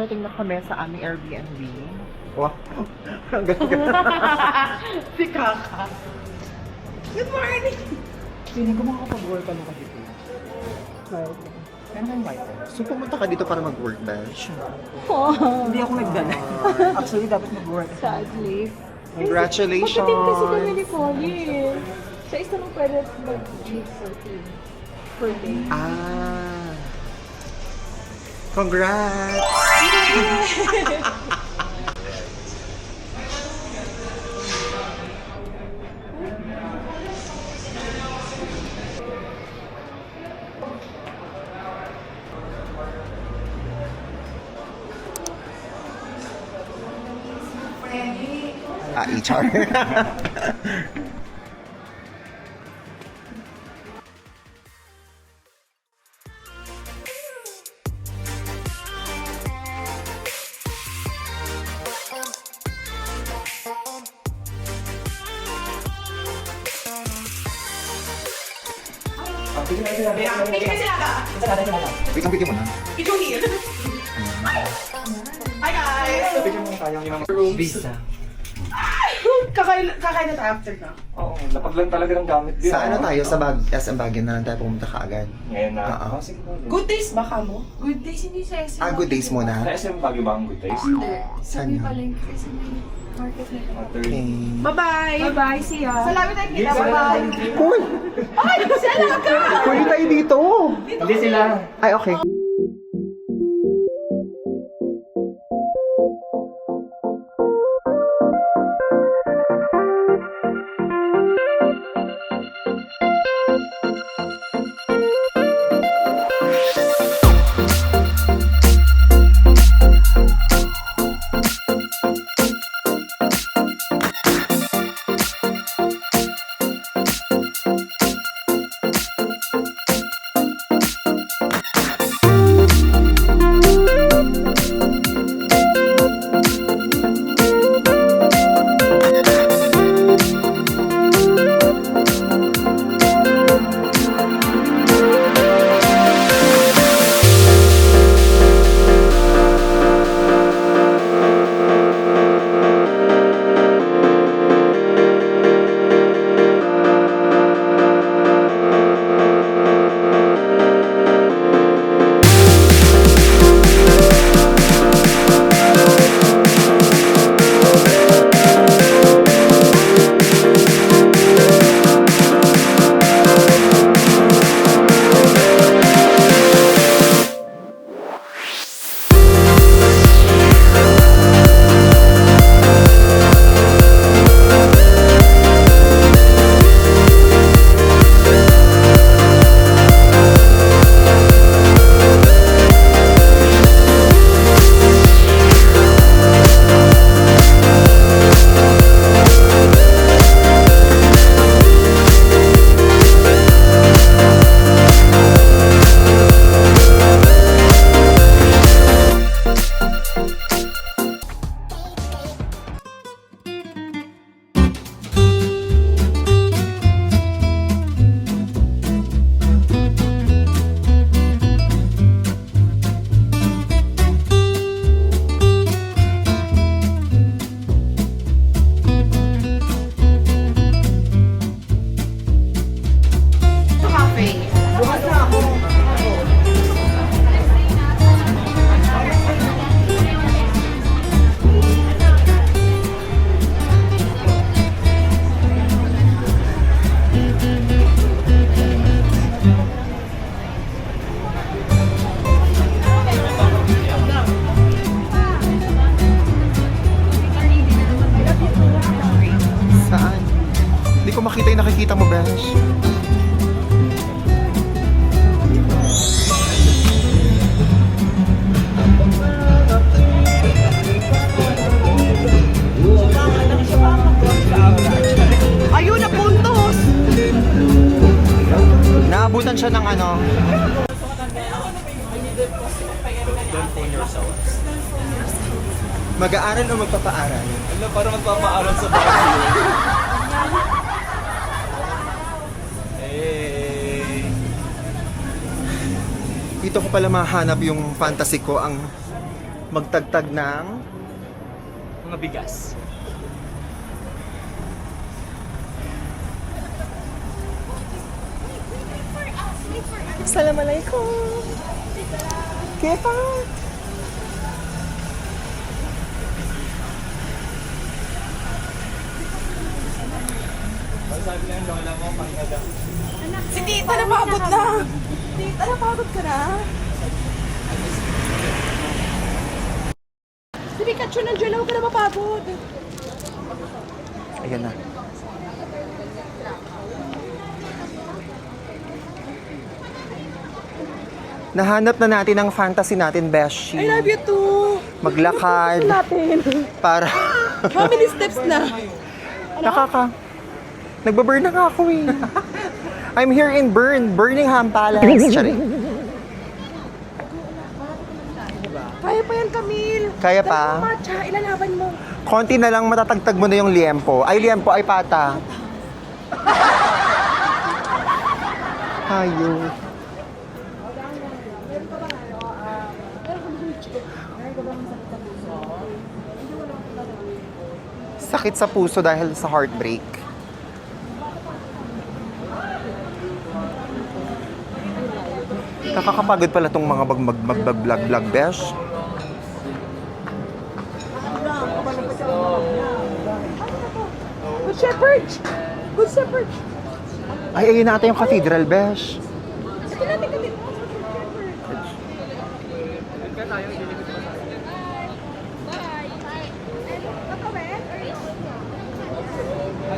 nakarating na kami sa aming Airbnb. Wow. Ang ganda. Si Kaka. Good morning! Sino ko makakapag-work ano kasi dito? Right. Kaya kang white. So pumunta ka dito para mag-work, Besh? Hindi ako nagdala. Actually, dapat mag-work. Sadly. Congratulations! Kapatid kasi kami ni Polly eh. Sa isa lang pwede mag-leave per day. Ah. Congrats! HR. Wait, ang mo na. Ito here. Hi guys! Bigyan mo sayang yung Visa. Kakain na tayo after na. Oo, lapag lang talaga ng gamit din. Sa ano tayo? Sa SM Baguio na lang tayo pumunta kaagad. Ngayon na. Oo. Sige na. Good days baka mo? Good days hindi sa SM. Good days Sa muna. SM Baguio ba ang good days? Hindi. Saan Sabi yun? pala yung kasi may market na ito. Okay. Bye-bye! Bye-bye, see ya! Salamat tayo kita. Bye-bye! Uy! Ay! Salamat ka! Pwede tayo dito! Hindi sila. Ay, okay. makita yung nakikita mo, Besh. Ayun, napuntos! Naabutan siya ng ano. Mag-aaral o magpapaaral? Ano, para magpapaaral sa bahay. Hey. Dito ko pala mahanap yung fantasy ko, ang magtagtag ng Mga bigas. Assalamualaikum. kepa. Sabi na yung lola mo, pangkada. Si Tita napagod na. Tita napagod ka na. Si Pikachu nandiyan, huwag ka na mapagod. Ayan na. Nahanap na natin ang fantasy natin, Beshi. I love you too. Maglakad Natin. para... How many steps na? Nagbaburn na nga ako eh. I'm here in Birmingham Palace. Charing. Kaya pa yan, Camille. Kaya pa? Matcha, ilalaban mo. Konti na lang matatagtag mo na yung liempo. Ay, liempo ay pata. Hayo. Sakit sa puso dahil sa heartbreak. Nakakapagod pala tong mga mag-vlog besh. Good Shepherd. Good Shepherd. Ay, ayun na ata yung cathedral besh. Ito natin kami.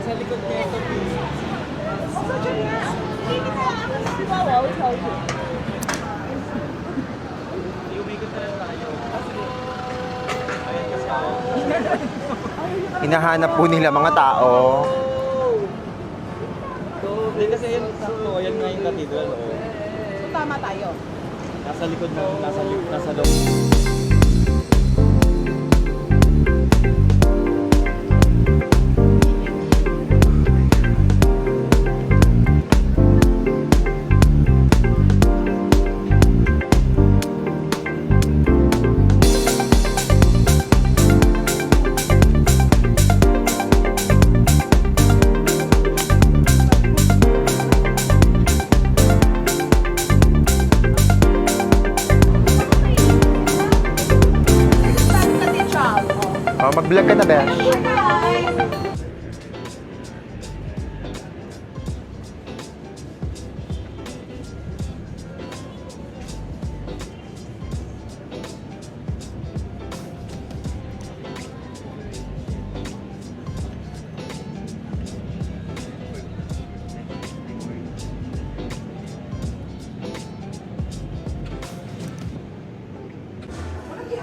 Sa likod niya ito. Hinahanap po nila mga tao. So, di kasi yan, yan nga yung cathedral. Oh. Tama tayo. Nasa likod mo, nasa loob. Oh, mag-vlog ka na, besh.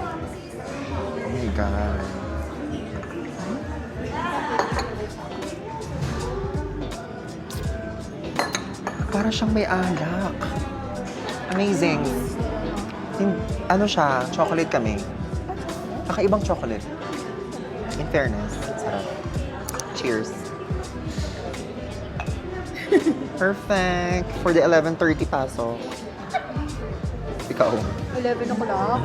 Oh my God. Para siyang may alak. Amazing. Ano siya? Chocolate kami. Kakaibang chocolate. In fairness, sarap. Cheers. Perfect. For the 11:30 pasok. Ikaw. 11 o'clock.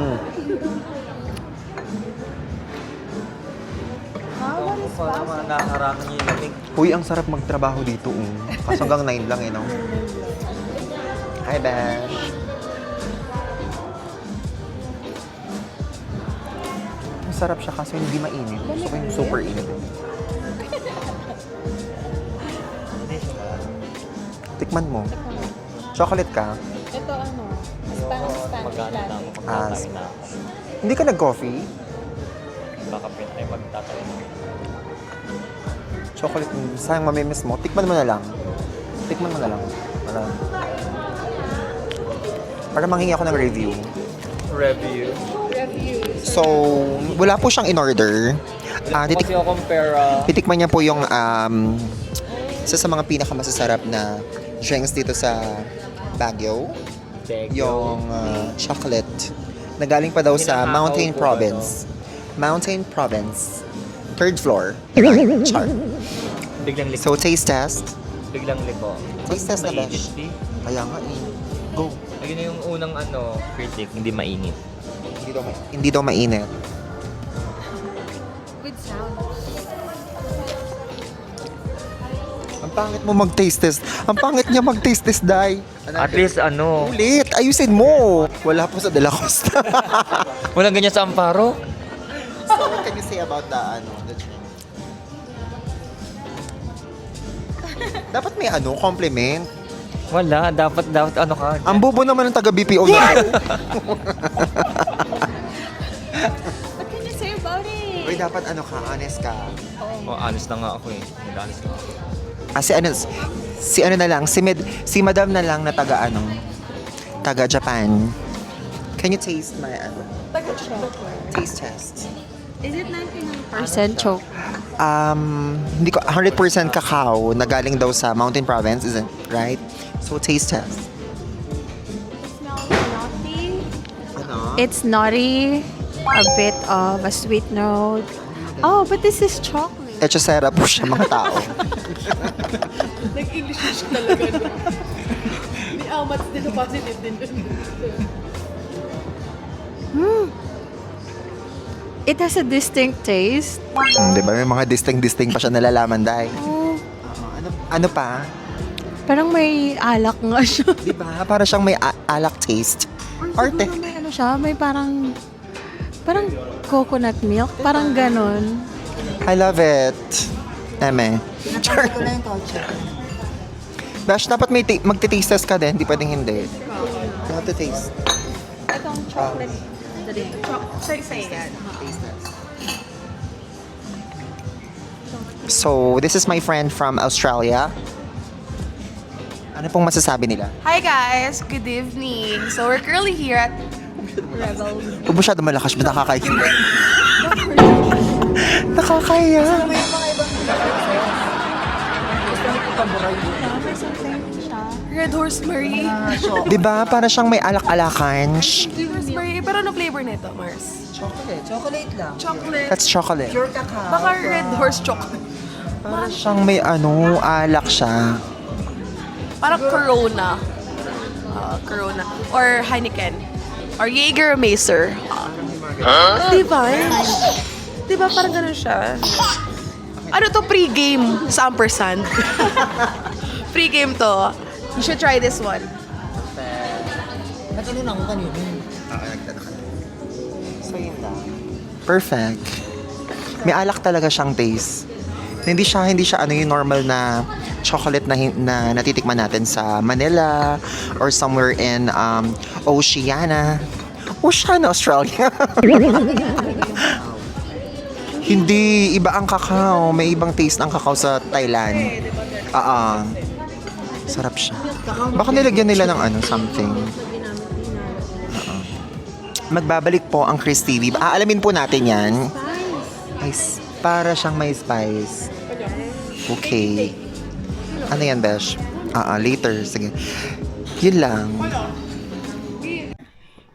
Para mga nakaharangan niya yung lamig. Uy, ang sarap magtrabaho dito. Kaso hanggang 9 lang eh, no? Hi, Besh. Masarap siya kasi hindi mainit. Gusto ko yung super init. Tikman mo. Chocolate ka? Ito ano, stand Magana na ako, Ah, magtatay na ako. Hindi ka nag-coffee? Baka ay magtatay na. Chocolate, sayang mamimiss mo. Tikman mo na lang. Tikman mo na lang. Para manghingi ako ng review. Review. So, wala po siyang in-order. Kasi ako compare, Titikman niya po yung isa sa mga pinakamasasarap na drinks dito sa Baguio. Yung chocolate. Nagaling pa daw sa Mountain Province. Mountain Province. 3rd floor. Char. biglang liko. So, taste test. Biglang liko. Taste test na, Mainit, Besh. di? Kaya nga eh. Go. Ayun na yung unang critic, hindi mainit. Hindi Hindi daw mainit. With sound. Ang pangit mo mag-taste test. Ang pangit niya mag-taste test, Day. At least ano, Ulit, ayusin mo. Wala po sa De La Costa. walang ganyan sa Amparo. So, what can you say about the drink? Dapat may compliment. Wala, dapat ano ka. Ang bobo naman ng taga BPO na. What can you say about it? Uy, dapat honest ka. Oh, honest na nga ako eh. Honest na ako. Si si Madam na lang na taga Japan. Can you taste my taste test? Is it 99% choke? Hindi ko 100% cacao na galing daw sa Mountain Province, isn't right? So taste test. It smells naughty. Ano? It's nutty. A bit of a sweet note. Oh, but this is chocolate. Echosera po siya mga tao. Nag-English na siya talaga. May amats din na positive din dun. It has a distinct taste. Di ba? May mga distinct pa siya nalalaman dahil. Oh, Ano pa? parang may alak nga siya. Di ba? Para siyang may alak taste. Arte. Siguro may ano siya, may parang coconut milk, parang ganon. I love it. Eme. Pinapanood ko na yung culture. Dash, dapat magti-taste test ka din. Hindi pwedeng hindi. You have to taste. Itong chocolate drink. Say yan. Taste test. So, this is my friend from Australia. Ano pong masasabi nila? Hi guys, good evening. So we're currently here at Huwag masyado malakas, ba't nakakahiya? Nakakahiya. May mga ibang Red Horse Marie. Di ba? Para siyang may alak-alakan. Red Horse Marie. Pero ano flavor nito, Mars? chocolate lang. Chocolate. That's chocolate. Pure cacao. Baka Red Horse chocolate. Para siyang may alak siya. Parang Corona. Corona. Or Heineken. Or Jägermeister. Diba? Diba parang ganun siya? Ano to pre-game sa ampersand? Pre-game to. You should try this one. Nag-ano na ako kanina. So yun lang. Perfect. May alak talaga siyang taste. Hindi siya yung normal na chocolate na natitikman natin sa Manila or somewhere in Oceania, Australia. Hindi, iba ang kakao. May ibang taste ng kakao sa Thailand. Sarap siya. Baka nilagyan nila ng something. Magbabalik po ang Chris TV. Aalamin po natin yan. Ay, para siyang may spice. Okay. Ano yan, Besh? Later. Sige. Yun lang.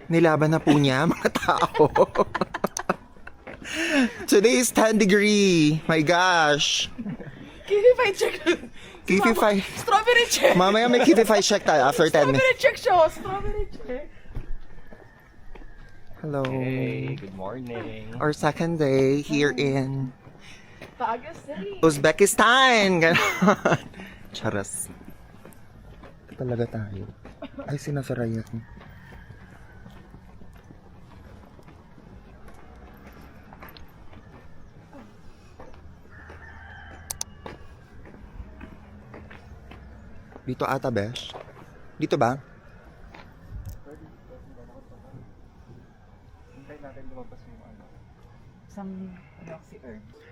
Nilaban na po niya, mga tao. Today is 10 degree. My gosh. Kifify check. Kifify. Strawberry check. Mamaya may Kifify check tayo after 10 minutes. Strawberry check siya. Strawberry check. Hello. Hey, good morning. Our second day here in Baguio City. Uzbekistan. Ganon. Charas. Ito talaga tayo. Ay, sinasaraya ko. Dito ata, Besh? Dito ba?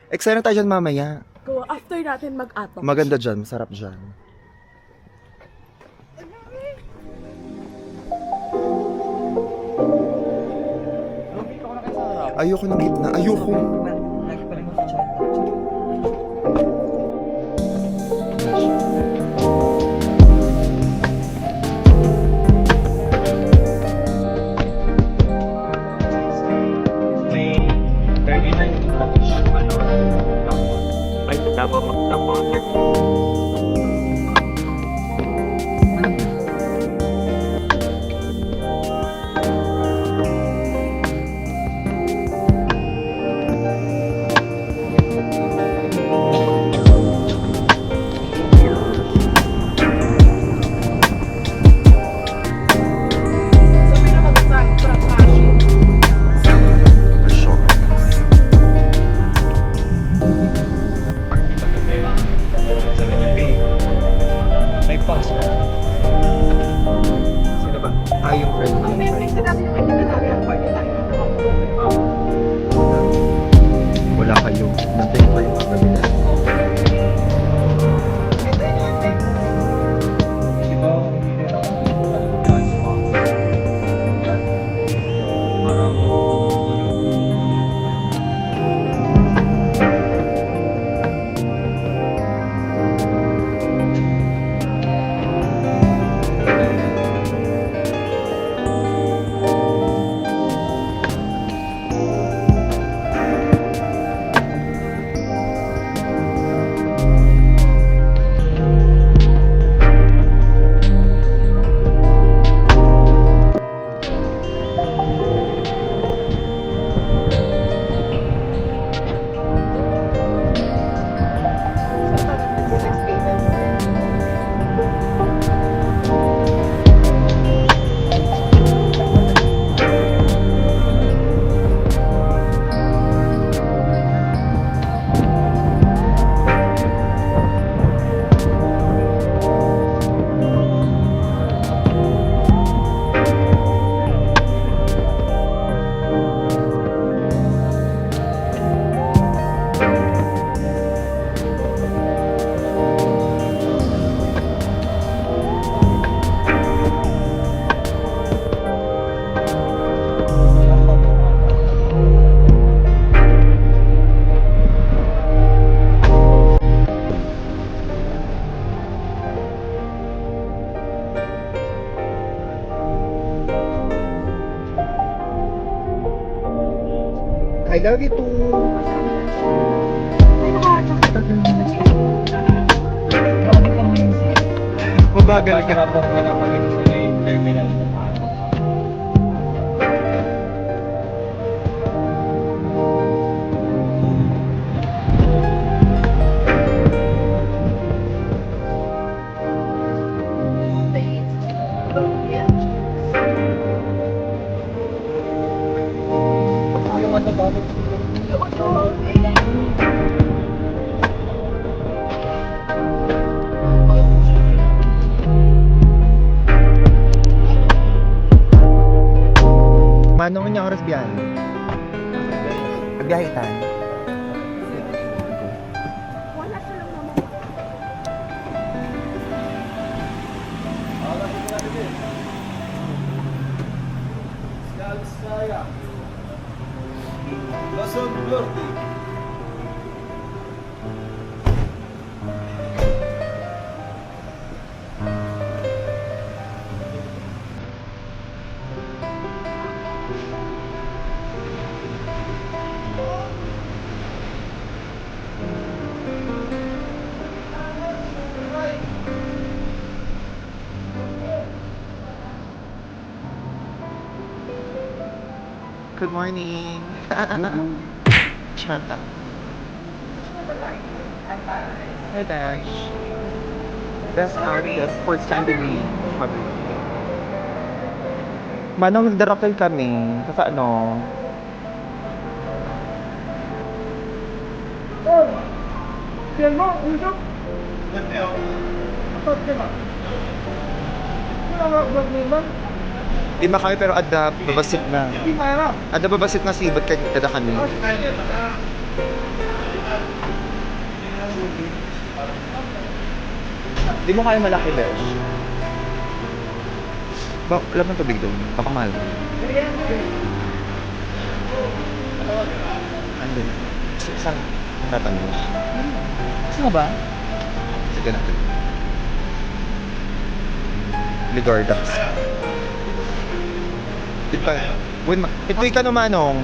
Excited tayo dyan mamaya. Go after natin mag-atom. Maganda dyan, masarap dyan. Ayoko ng gitna. Ayoko. Lagi pa rin mag-chat. I love you too. Mabagal ka. Manong niya oras biyahe? Biyahe tayo. Good morning. Shut up. Hey, Dash. Best outfit for Scandinavia. Manong nagdarakal kami. Sa ano? Lima kami pero ada babasit na. Ada babasit na sibat kay kada kami. Di mo kaya malaki, Besh. Wala bang tubig doon? Papamahal. Andun. Saan? Tatanong. Saan ba? Sige natin. Ligordax. Diba? Ito'y ka no, Manong.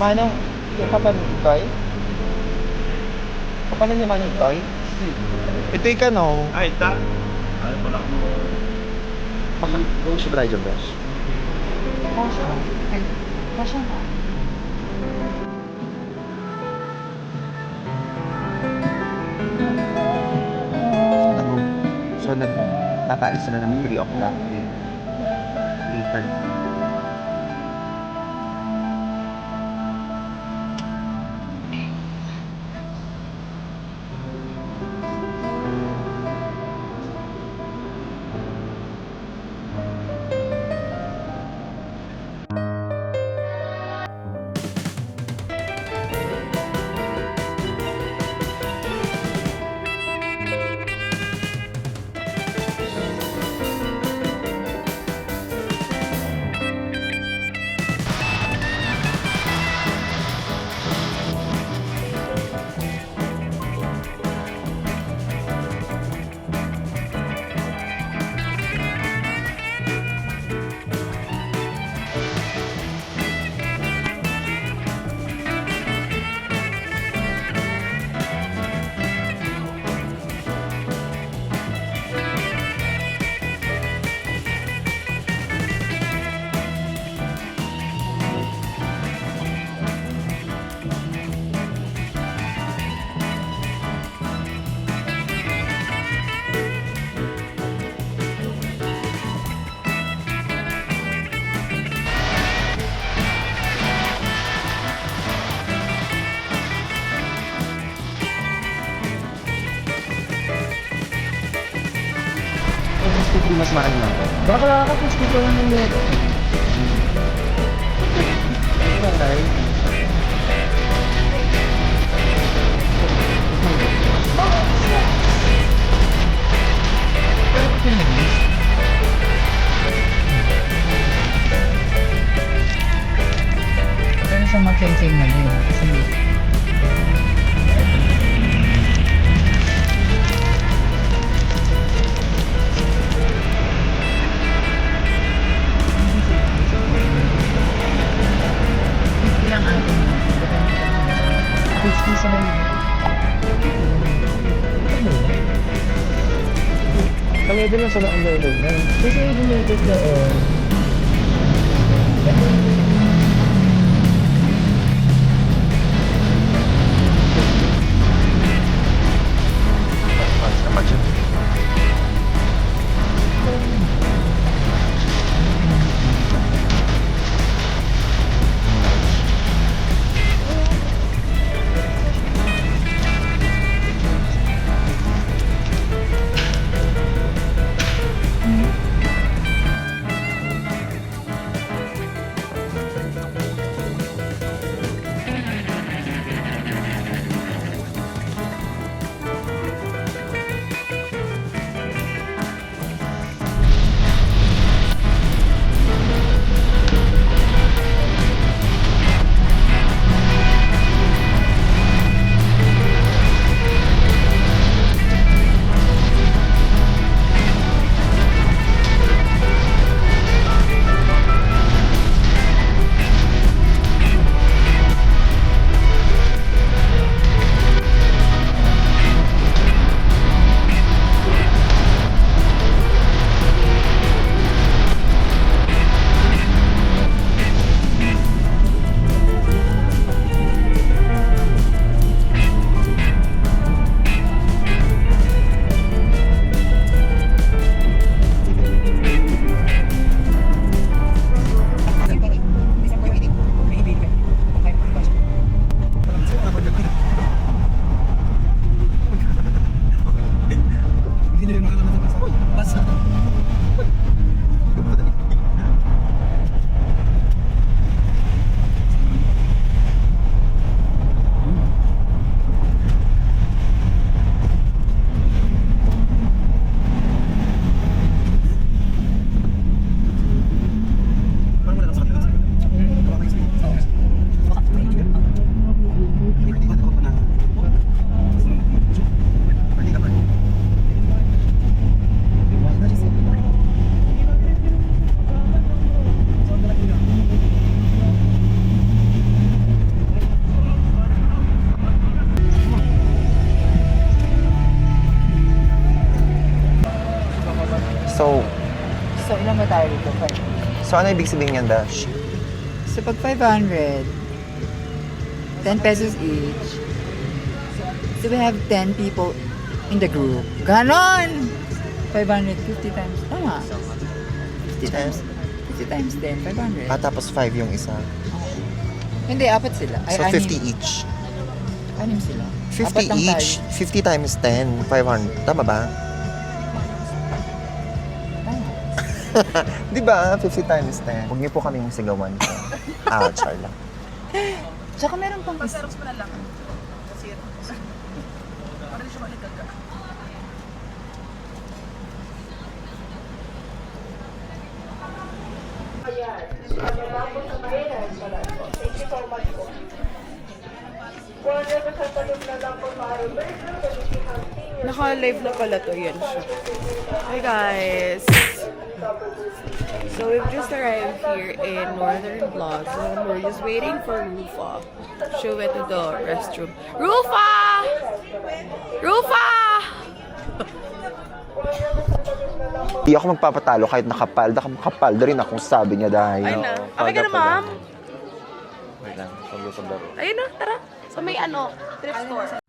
Manong, yung kapan Toy? Kapanan niya Manong Toy? Ito'y ka no. Ay, ta. Ay, wala mo. Siya ba tayo dyan, Besh? Masya na. So, nataalis na ng 3 o'clock. Later. Mas mahal na. Baka nakakapos dito lang ng lero. Bye. Pero sa mag-sensing na din. Kasi ilang Pwede lang sa underdog na. Kasi yung underdog na So, ilan ba tayo dito? So ano ibig sabihin niyan, Dash? So, pag 500, 10 pesos each. So, we have 10 people in the group. Ganon! 550 times. Tama. 50 times. 50 times 10, 500. Tapos 5 yung isa. Hindi, apat sila. Ay, So 50 each. Anim sila. 50 Apat lang each. 50 times 10, 500. Tama ba? Tama. Di ba? 50 times 10. Huwag niyo po kaming sigawan. Char lang. Tsaka meron pang isa. Pasaros pa na lang. Kasi para di siya maligagka. Naka-live na pala to, yan siya. Hi guys! So we've just arrived here in Northern Plaza and we're just waiting for Rufa. She went to the restroom. Rufa! Rufa! Hindi ako magpapatalo kahit nakapal. Nakapal rin akong sabi niya dahil. Ayun na. Okay ka na, ma'am? Wait lang, sandaro. Ayun na, tara. Sa may thrift store.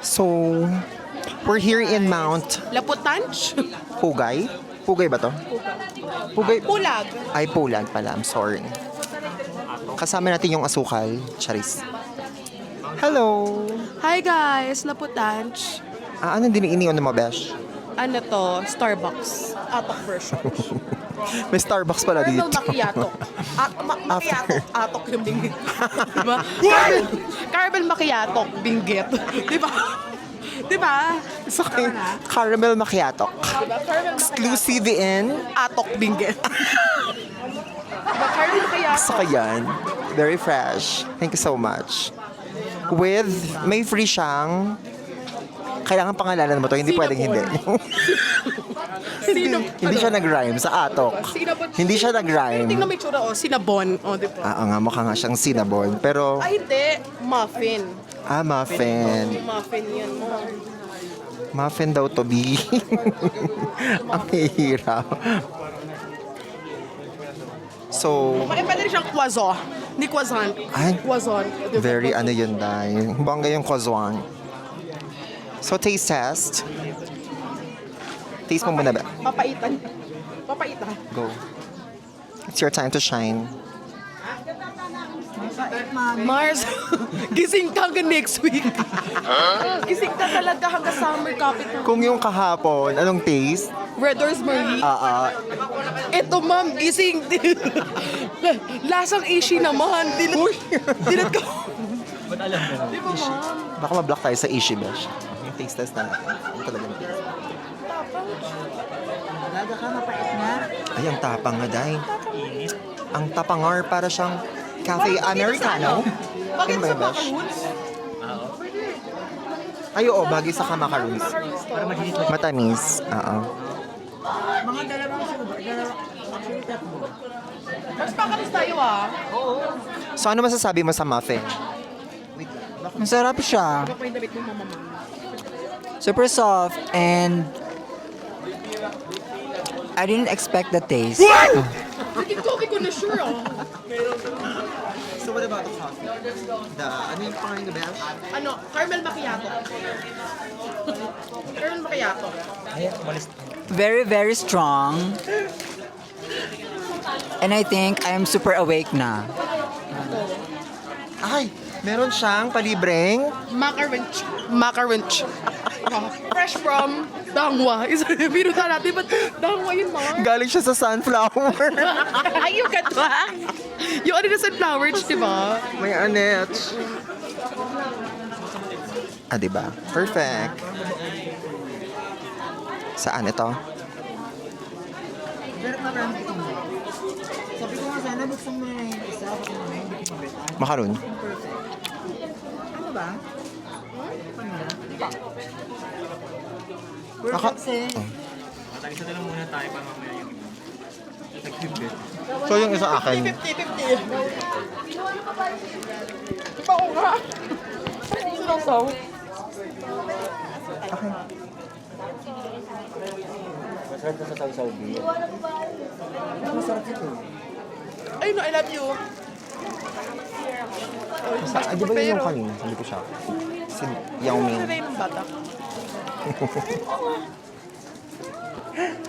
So, we're here in Mount Laputanch? Pugay. Pugay ba to? Pugay. Pulag. Ay, Pulag pala. I'm sorry. Kasama natin yung asukal. Charis. Hello! Hi guys, Laputanch. Anong diniiniwan mo, Besh? Ano to? Starbucks. Atok version. May Starbucks pala Caramel dito. macchiato. Macchiato. Atok yung binggit. Diba? Caramel macchiato. Binggit. Diba? Diba? Sa akin, caramel macchiato. Diba? Caramel Exclusive in... Atok binggit. Diba? Caramel macchiato. Saka yan. Very fresh. Thank you so much. With, may free siyang... Kailangan pangalanan mo to, hindi pwedeng hindi. Sino? Hindi siya nag-rhyme sa atok. Cinnabon. Hindi siya nag-rhyme. Tingnan mo yung tsura, oh. Cinnabon. Oh, diba? Nga, mukha nga siyang cinnamon. Pero, Ay, hindi. Muffin. muffin. Muffin yan mo. Muffin daw to be. Ang hirap. So, Pwede rin siyang croissant. Hindi croissant. Ay. Croissant. Diba? very ano yun dahil. Bongga yung kozwang. So, taste test. Taste mo muna ba? Papaitan. Papaitan. Go. It's your time to shine. Mars, gising ka hanggang next week. Gising ka talaga hanggang summer capital. Kung yung kahapon, anong taste? Red Rosemary. Ito ma'am, gising. Lasang ishi naman. Dinat ko. Ba't alam mo? Di ba ma'am? Baka ma-block tayo sa Ishi Besh. Yung taste test na natin. Ano talaga yung taste? Talaga ka, mapait na. Ay, ang tapang nga, Day. Ang tapangar para siyang cafe americano. Bakit Ano ba sa yung Besh? macaroons? Ay, oo, bagay sa macaroons. Matamis. Oo. Mga dalawang sugar, actually tatlo. Mas pakalis tayo ah. So, ano masasabi mo sa muffin? Masarap siya. Baka pa yung damit mo mamamang. Super soft and I didn't expect the taste. Naging cookie ko na sure ah. So, what about the coffee? Ano yung pangalan ng Besh? Ano, caramel macchiato. Caramel macchiato. Ay, umalis. Very, very strong. And I think I'm super awake na. Ay, meron siyang palibreng Macarons. Macarons. Fresh from Dangwa. Binutan natin, ba't Dangwa yun, ma? galing siya sa sunflower. Ay, yung ganda. Yung ano na sunflowers, di ba? May anet. Diba? Perfect. Saan ito? Sabi ko nga sana buksan mo na yung isa kasi mamaya hindi ko mabitan. Macaroon. Ano ba? Aka- Perfect eh. Matagisa na lang muna tayo para mamaya yung nag-tibet. So yung isa akin. 50-50. Di ba ko nga? Sinasaw. Masarap na sa Sausaw B. Masarap ito. Ay, no, I love you. Di ba yun yung kanina? Sabi ko siya. Si Yao Ming. Ano yung bata?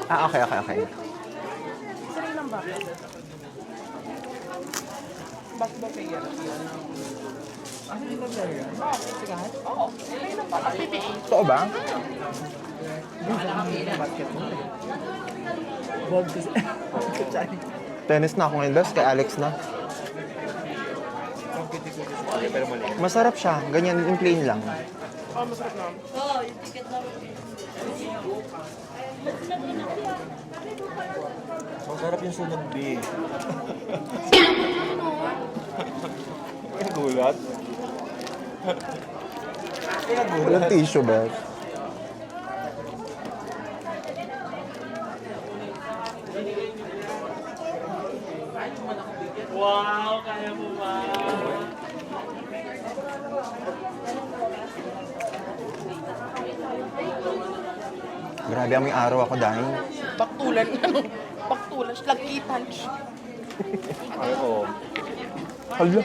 Okay. Sarili ng bata. Bakit ba kaya? Ano yung babae? Sigahan? Oo. Sarili ng bata. PPA. Totoo ba? Bob kasi. Tennis na ako ngayon, Bes. Kay Alex na. Pero mali. Masarap siya. Ganyan, yung plain lang. Masarap na. Masarap yung sunog B. May nagulat. Walang tissue, Bes. Wow, kaya mo ba? Grabe, may araw ako dahil. Baktulan. Ano? Baktulan. Lagitan. Ako. Hala,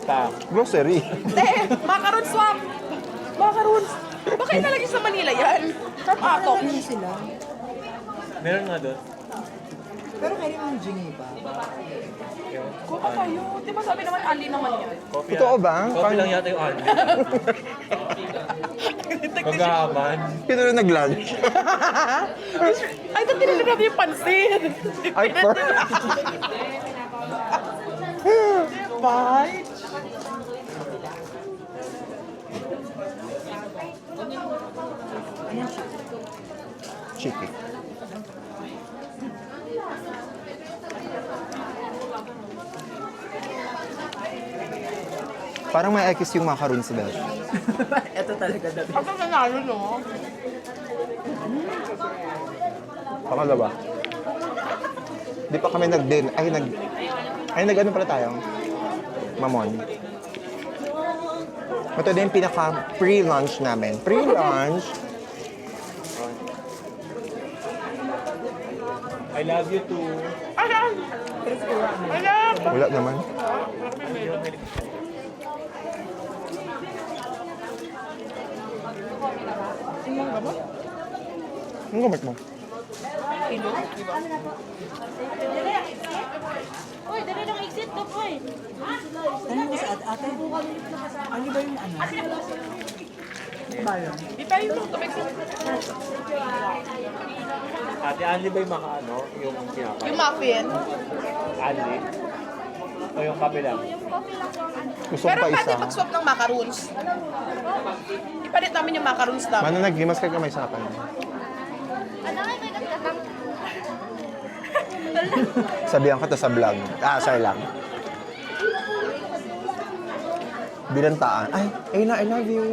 Ta. grocery. Hindi! Macaron swap! Macaroons! Bakit nalagay sa Manila yan? Atok. sila. Meron nga doon. Pero kaya naman Geneva. Kuha kayo. Di ba sabi naman, ali naman yan? Coffee Totoo ba? Coffee lang yata yung ano. Magaman. Sino na nag-lunch? Ay, ito tinili natin yung pansin. Ay, for... Bye. Chicken. Parang may X yung macaroon si Besh. Ito talaga dati. Ako nanalo, no? Pakalawa. Di pa kami nag-din. Ay, nag-ano pala tayo? Mamon. Ito din yung pinaka pre-lunch namin. Pre-lunch. I love you too. Wala naman. Ang gamit mo? Uy, dali lang exit to, boy. Tanong ko sa ate. Ano ba yung ano? Bayan. Di pa yung tubig sa... Ate Anli ba yung makaano? Yung kinakain? Yung muffin. Anli? O yung kape lang? Gusto ko Pero pa pwede isa. mag-swap ng macaroons. Ipalit namin yung macaroons namin. Mano naghimas ka kamay sa akin. Ano nga, may nagtatang. Sabihan ka to sa vlog. Sorry lang. Binantaan. Ay, Ayla, I love you.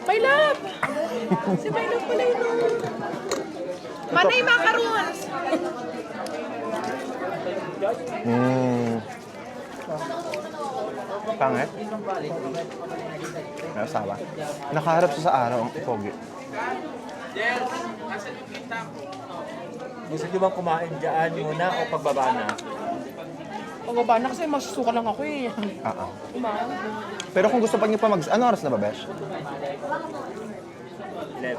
My love! Si My love pala yun. Manay macaroons! Pangit? May asawa. Nakaharap siya sa araw ang pogi. Gusto nyo bang kumain dyan muna o pagbaba na? Pagbaba na kasi masusuka lang ako eh. Oo. Kumain. Pero kung gusto pa niyo pa Ano oras na ba, Besh? 11.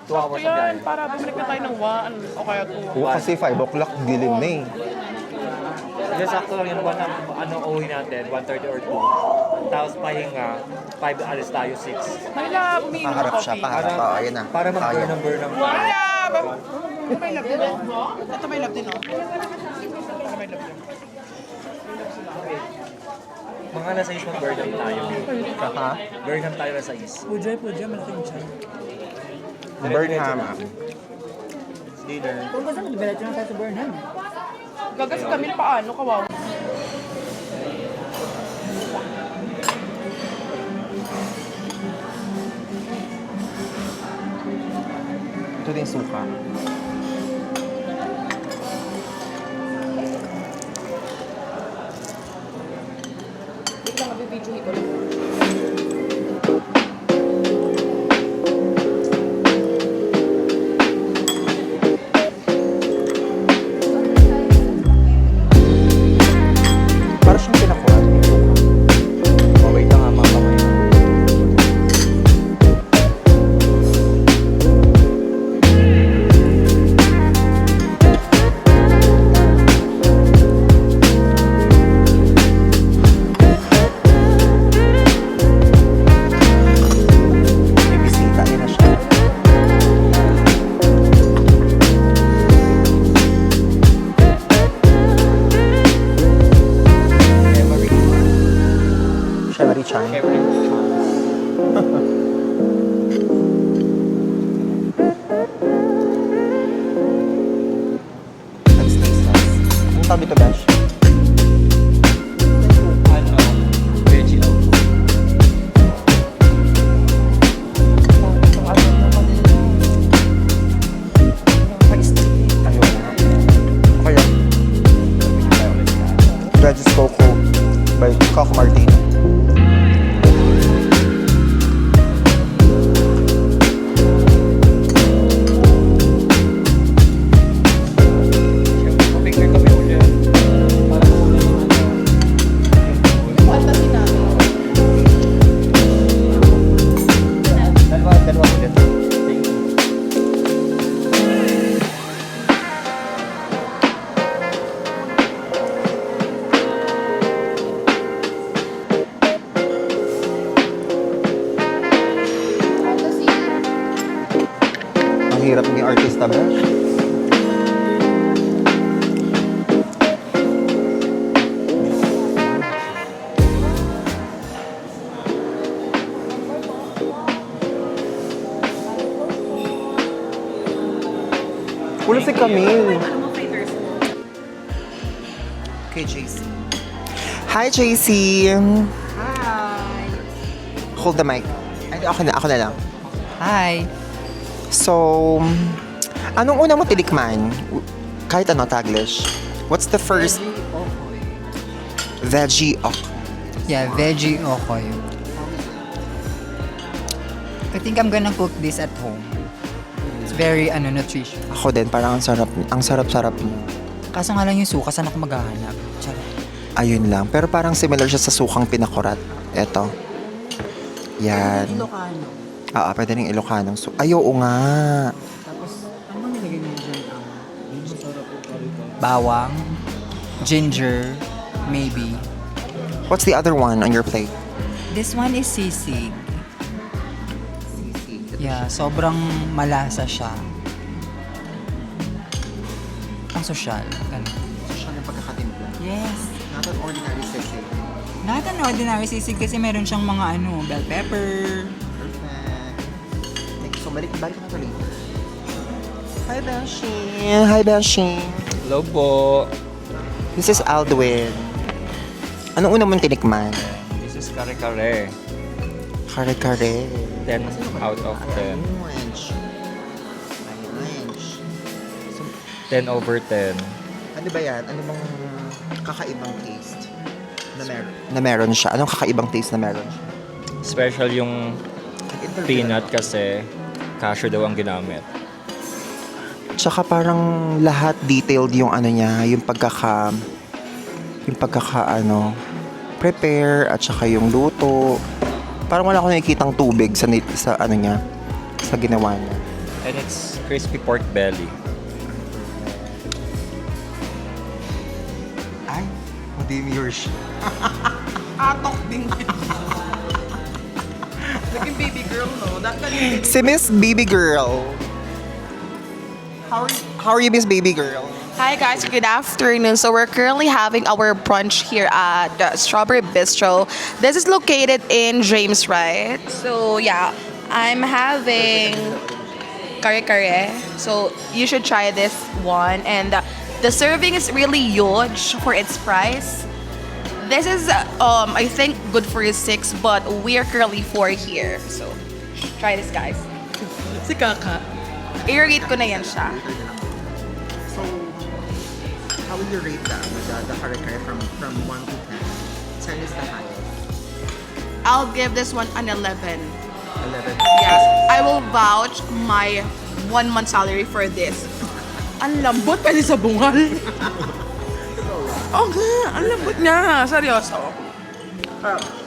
2 hours Kaya na dyan. para bumalik na tayo ng 1 o kaya 2. Oo, kasi 5 o'clock dilim na eh. Kasi sakto lang yung uwi natin, 1:30 or 2. Tapos pahinga, 5 alis tayo, 6. My love, umiinom ng Paharap siya, coffee. paharap. Oo, ayun na. Para mag-burn ng burn ng My love! Ito may love din, oh. Ito may love din, oh. Ito may love din. Mga nasa 6 mag-burn ng tayo. Kaka? Burn ng tayo nasa 6. Puja, malaking siya. Burnham. Dinner. Kung gusto mo, diretso na tayo sa Burnham. Gagas kami na paano, kawawa. Ito din suka. Wait lang, mabibidyohin ko lang. Para siyang pinakuha. Oh, wait lang nga mga kamay. May bisita din na siya. Siya Marie-chan. Let's taste this. Anong tawag dito, Besh? Ano? Veggie oat. Ayun. Okay yan. Veggies Coco by Coco Martin. Picture kami ulit. hirap ng artista ba? Wala si Camille. Okay, JC. Hi, JC. Hi! Hold the mic. Ay, ako na lang. Hi! So, anong una mo tilikman? Kahit ano, Taglish. What's the first? Veggie okoy. Yeah, veggie okoy. I think I'm gonna cook this at home. It's very, nutritious. Ako din, parang ang sarap-sarap mo. Kaso nga lang yung suka, saan ako maghahanap? Charot. Ayun lang. Pero parang similar siya sa sukang pinakurat. Eto. Yan. Ilocano. Pwede rin Ilocanong Ay, oo nga. Tapos, ano nilagay niyo dyan? Bawang, ginger, maybe. What's the other one on your plate? This one is sisig. Yeah, sobrang malasa siya. Ang sosyal. Ganun. Social yung pagkakatimpla. Yes. Not an ordinary sisig. Not an ordinary sisig kasi meron siyang mga bell pepper. Perfect. Thank you. So, balik na tuloy. Hi, Beshi. Hi, Beshi. Hello po. This is Aldwin. Anong una mong tinikman? This is kare-kare. Kare-kare. 10 out of 10. Lunch. May lunch. So, 10 over 10. ano ba yan? Ano bang kakaibang taste na meron siya? Anong kakaibang taste na meron siya? Special yung peanut kasi cashew daw ang ginamit. Tsaka parang lahat detailed yung niya, yung prepare at saka yung luto. Parang wala akong nakikitang tubig sa niya, sa ginawa niya. And it's crispy pork belly. Ay, demure siya. Atok din Naging baby girl, no? Dapat Si Miss Baby Girl. How are you, Miss Baby Girl? Hi guys, good afternoon. So we're currently having our brunch here at the Strawberry Bistro. This is located in James, right? So yeah, I'm having kare-kare. So you should try this one. And the serving is really huge for its price. This is, I think, good for 6, but we are currently 4 here. So try this, guys. Si Kaka. I-rate ko na yan siya. So, how will you rate the kare-kare from 1 to 10? 10 is the highest. I'll give this one an 11. 11. Yes, I will vouch my 1 month salary for this. Ang lambot pwede sa bungal. Oo nga, ang lambot niya. Seryoso.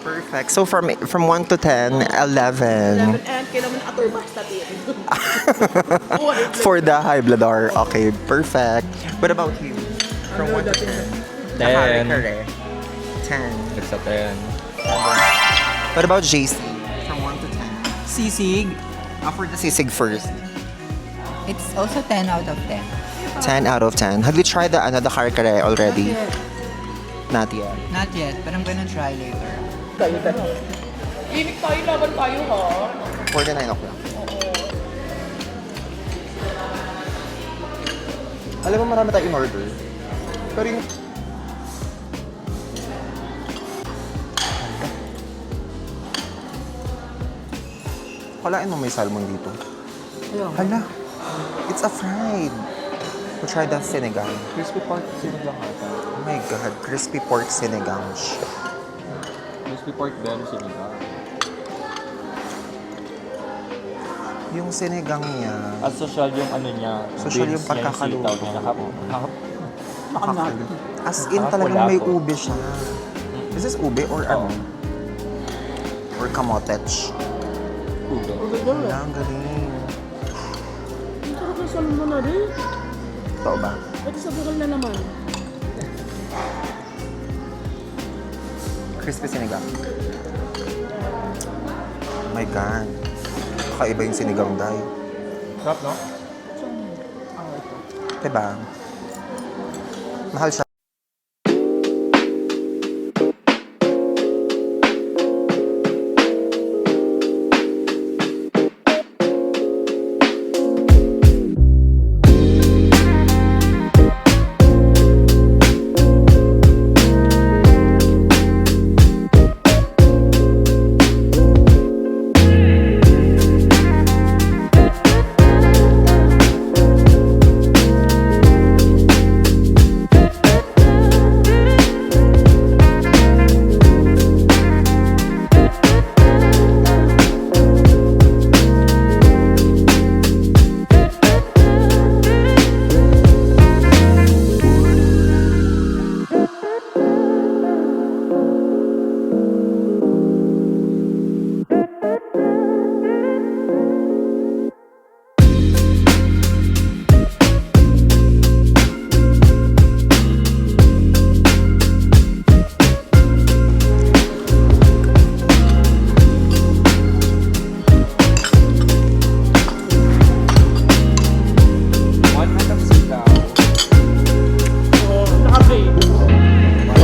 Perfect. So, from 1 to 10, 11. And kailangan ator basta For the high bloodar. Okay, perfect. What about you? From 1 to 10. 10. 10. It's a 10. What about JC? From 1 to 10. Sisig, For the sisig first. it's also 10 out of 10. 10 out of 10. Have you tried the kare-kare already? Not yet. Not yet, but I'm gonna try later. Inig tayo, laban tayo ha. 49 o'clock. Alam mo, marami tayong in-order. Pero yung... Kalain mo may salmon dito. Hala. It's a fried. We'll try the sinigang. Crispy pork sinigang ata. Oh my God. Crispy pork sinigang. Crispy pork belly sinigang. Yung sinigang niya. At social yung niya. Social yung beans niya, pagkakaluto. sitaw niya. As in talagang may ube siya. Is this ube or ano? Or kamotech? Ulo. Wala, ang galing. Ang sarap ng salmon na rin. Totoo ba? Pwede sa bungal na naman. Crispy sinigang. Oh my God. Kakaiba yung sinigang, Day. Sarap, no? Diba? Mahal siya.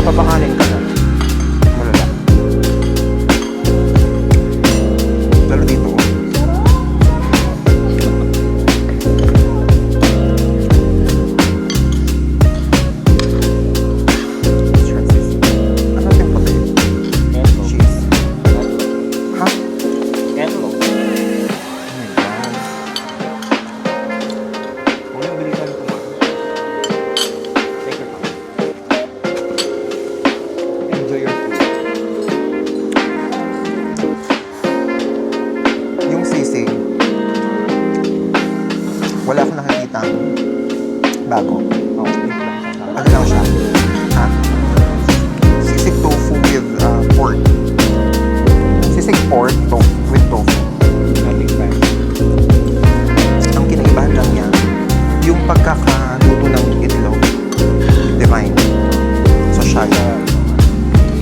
Mapapanganin ka na. Malala. Lalo dito. Ano yung puti? Cheese. Ha? Ketlo. Oh my God. Huwag yung bilisan ko man. Take your time. Enjoy your food. Yung sisig, wala akong nakikita bago. Oh, take lang siya. Ano lang siya? Ha? Sisig tofu with pork. Sisig pork with tofu. Nothing bad. Ang kinaibahan lang niya, yung pagkakaluto ng itlog, divine. So, siya.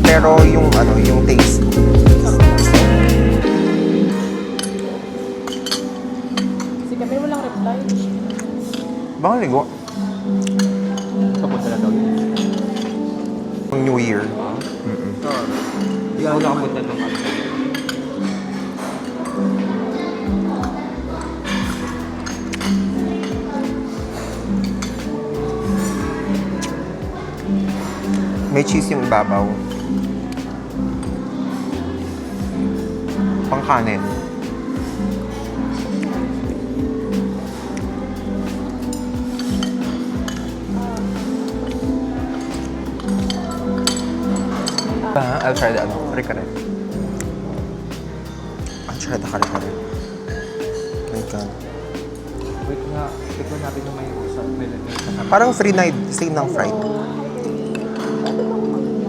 Pero yung ano, yung taste. Si Camille walang reply. Baka ligo. Tapos na daw yun. Yung New Year. Hindi ako nakapunta nung ano. May cheese yung ibabaw. Pangkanin. I'll try the kare-kare. I'll try the kare-kare. Oh my God. Wait nga, tignan natin yung may usap. May kasama. Parang free night, same ng fried.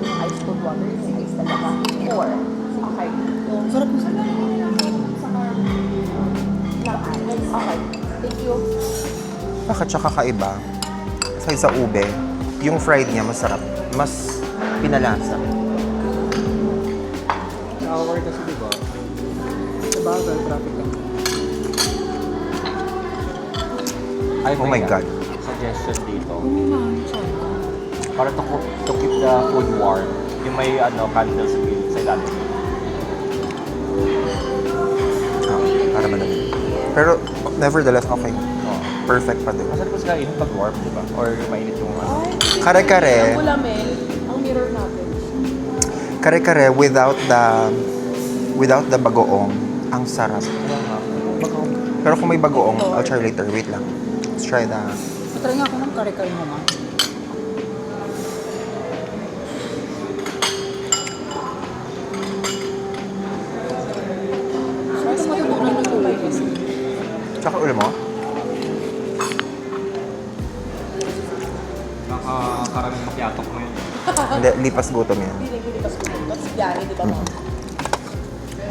Ice cold water, yung ice talaga. Or, okay. Sarap mo sa Okay. Thank you. Bakit siya kakaiba? Kasi sa ube, yung fried niya masarap. Mas pinalasa. Hour kasi diba? Diba, traffic lang. Ay, Oh my God. Suggestion dito. Para to keep the food warm. Yung may candles sa ilalim. Para malamig. Pero, nevertheless, okay. No. Perfect pa din. Masarap kasi kainin pag warm, di ba? Or mainit yung ano. Kare-kare. Ang ulamel, ang mirror natin. Kare-kare without the bagoong. Ang sarap. Pero kung may bagoong, I'll try later. Wait lang. Let's try the... Try nga ako ng kare-kare mo, ma. Saan sa matutunan ng kulay kasi? Tsaka ulo mo? Karaming makiatok mo yun. Hindi, lipas gutom yan. Pilipas ko yun. Tapos biyahe, di ba mo?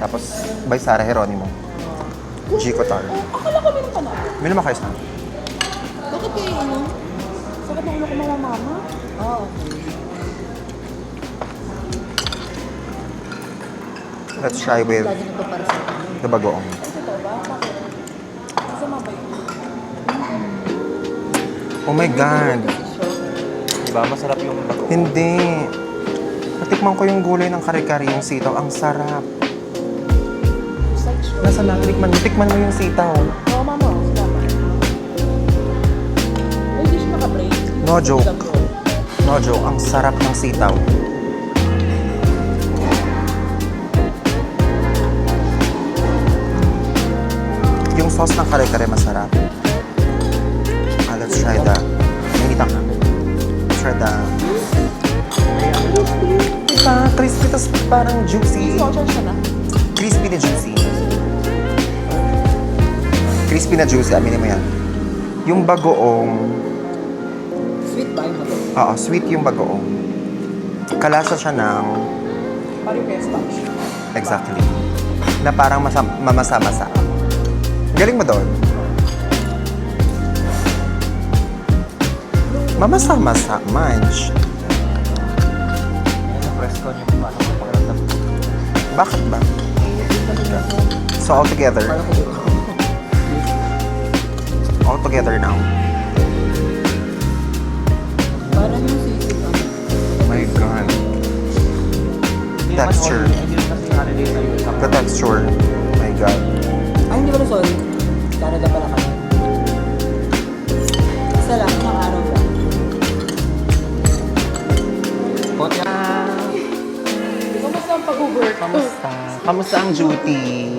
Tapos, by Sarah Geronimo. G. Cotar. Akala ko meron pa na. May naman kayo saan? Bakit kayo ano? Sakit ang ulo ko mama? Oo. Let's try with Lagi na to para sa akin. the bagoong. Ay, totoo ba? Bakit? Masama ba yun? Oh my God. Diba? Masarap yung bago. Hindi. Natikman ko yung gulay ng kare-kare, yung sitaw. Ang sarap. Nasa na? Tikman mo yung sitaw. Oo, mama. Salamat. Ay, hindi siya naka-break. No joke. No joke. Ang sarap ng sitaw. Yung sauce ng kare-kare masarap. Let's try that. Nangitak na. Let's try that. Diba? Crispy, tas parang juicy. Crispy na juicy. Crispy na juicy, aminin mo yan. Yung bagoong... Sweet ba yung bagoong? Oo, sweet yung bagoong. Kalasa siya ng... Parang pesto. Exactly. Na parang mamasa-masa. Galing mo doon. Mamasa-masa, munch. Sa presko niyo kung ano ang pakiramdam. Bakit ba? So, all together. All together now. Parang yung sisig ang... Oh my God. Hindi naman Texture. all- Hindi naman kasi holiday sa'yo. The texture. Oh my God. Ay, hindi pala sorry. Canada pala kami. Isa lang, isang araw lang. Kamusta ang pag-work? Kamusta ang duty?